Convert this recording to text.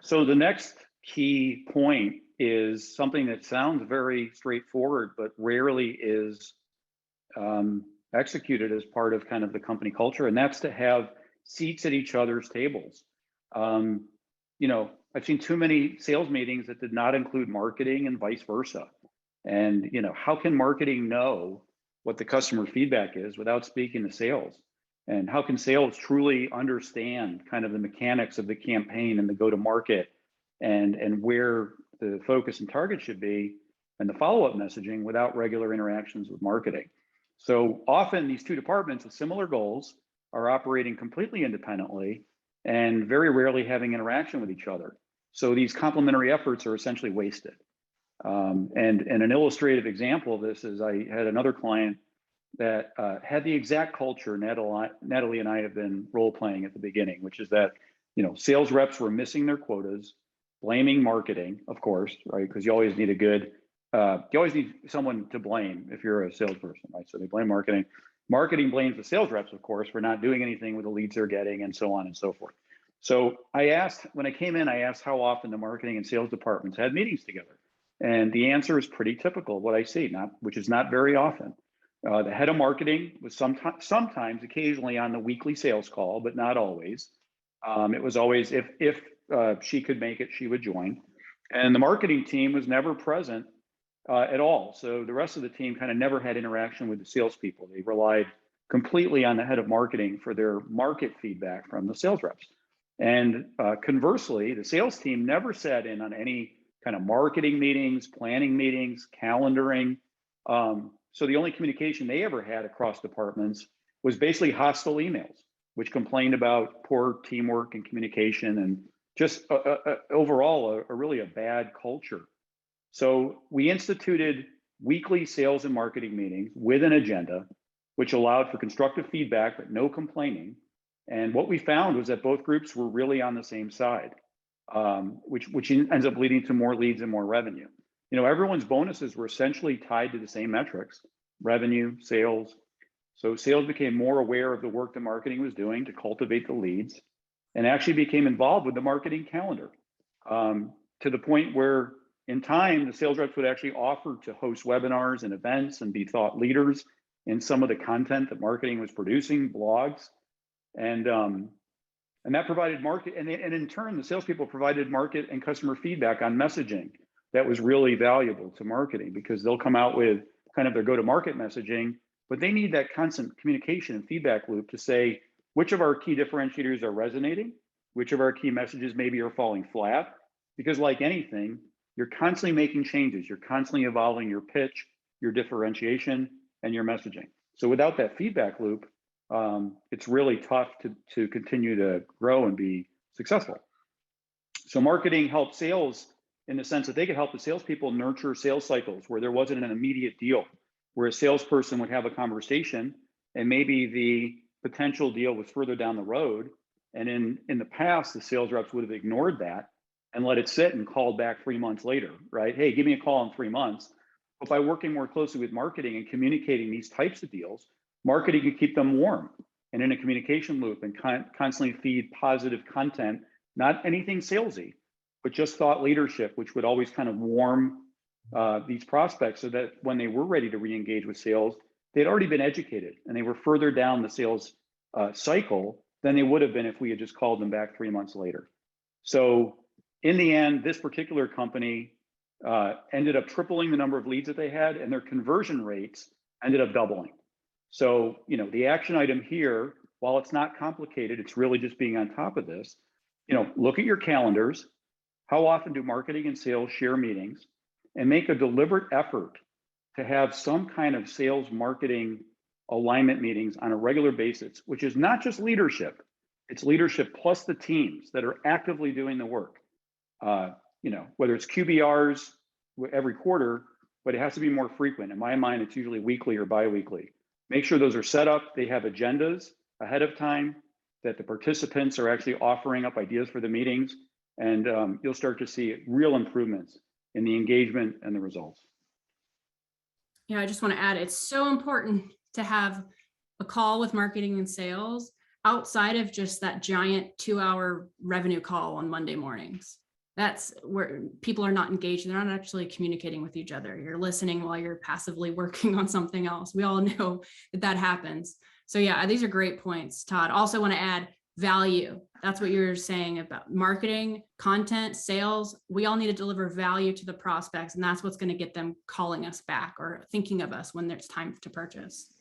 So the next key point is something that sounds very straightforward, but rarely is executed as part of kind of the company culture, and that's to have seats at each other's tables. Um, I've seen too many sales meetings that did not include marketing and vice versa. And how can marketing know what the customer feedback is without speaking to sales? And how can sales truly understand kind of the mechanics of the campaign and the go-to-market and where the focus and target should be and the follow-up messaging without regular interactions with marketing? So often these two departments with similar goals are operating completely independently and very rarely having interaction with each other. So these complementary efforts are essentially wasted. And an illustrative example of this is I had another client that had the exact culture Natalie and I have been role playing at the beginning, which is that sales reps were missing their quotas, blaming marketing, of course, right? Because you always need you always need someone to blame if you're a salesperson, right? So they blame marketing. Marketing blames the sales reps, of course, for not doing anything with the leads they're getting, and so on and so forth. So when I came in, I asked how often the marketing and sales departments had meetings together. And the answer is pretty typical, what I see, which is not very often. The head of marketing was sometimes, occasionally on the weekly sales call, but not always. It was always if she could make it, she would join. And the marketing team was never present at all. So the rest of the team kind of never had interaction with the salespeople. They relied completely on the head of marketing for their market feedback from the sales reps. And conversely, the sales team never sat in on any kind of marketing meetings, planning meetings, calendaring. So the only communication they ever had across departments was basically hostile emails, which complained about poor teamwork and communication and just overall really a bad culture. So we instituted weekly sales and marketing meetings with an agenda, which allowed for constructive feedback, but no complaining. And what we found was that both groups were really on the same side, which ends up leading to more leads and more revenue. Everyone's bonuses were essentially tied to the same metrics: revenue, sales. So sales became more aware of the work the marketing was doing to cultivate the leads, and actually became involved with the marketing calendar, to the point where in time, the sales reps would actually offer to host webinars and events and be thought leaders in some of the content that marketing was producing, blogs. And that provided and in turn, the salespeople provided market and customer feedback on messaging that was really valuable to marketing, because they'll come out with kind of their go-to-market messaging, but they need that constant communication and feedback loop to say which of our key differentiators are resonating, which of our key messages maybe are falling flat, because like anything, you're constantly making changes. You're constantly evolving your pitch, your differentiation, and your messaging. So without that feedback loop, it's really tough to continue to grow and be successful. So marketing helped sales in the sense that they could help the salespeople nurture sales cycles where there wasn't an immediate deal, where a salesperson would have a conversation and maybe the potential deal was further down the road. And in the past, the sales reps would have ignored that and let it sit and called back 3 months later, right? Hey, give me a call in 3 months. But by working more closely with marketing and communicating these types of deals, marketing can keep them warm and in a communication loop and constantly feed positive content, not anything salesy, but just thought leadership, which would always kind of warm these prospects so that when they were ready to re-engage with sales, they'd already been educated and they were further down the sales cycle than they would have been if we had just called them back 3 months later. So in the end, this particular company ended up tripling the number of leads that they had, and their conversion rates ended up doubling. So, the action item here, while it's not complicated, it's really just being on top of this. Look at your calendars. How often do marketing and sales share meetings, and make a deliberate effort to have some kind of sales marketing alignment meetings on a regular basis, which is not just leadership, it's leadership plus the teams that are actively doing the work. Whether it's QBRs every quarter, but it has to be more frequent. In my mind, it's usually weekly or biweekly. Make sure those are set up. They have agendas ahead of time, that the participants are actually offering up ideas for the meetings, and you'll start to see real improvements in the engagement and the results. Yeah, I just want to add, it's so important to have a call with marketing and sales outside of just that giant 2-hour revenue call on Monday mornings. that's where people are not engaged. They're not actually communicating with each other. You're listening while you're passively working on something else. We all know that that happens. So yeah, these are great points, Todd. Also want to add value. That's what you're saying about marketing, content, sales. We all need to deliver value to the prospects, and that's what's going to get them calling us back or thinking of us when it's time to purchase.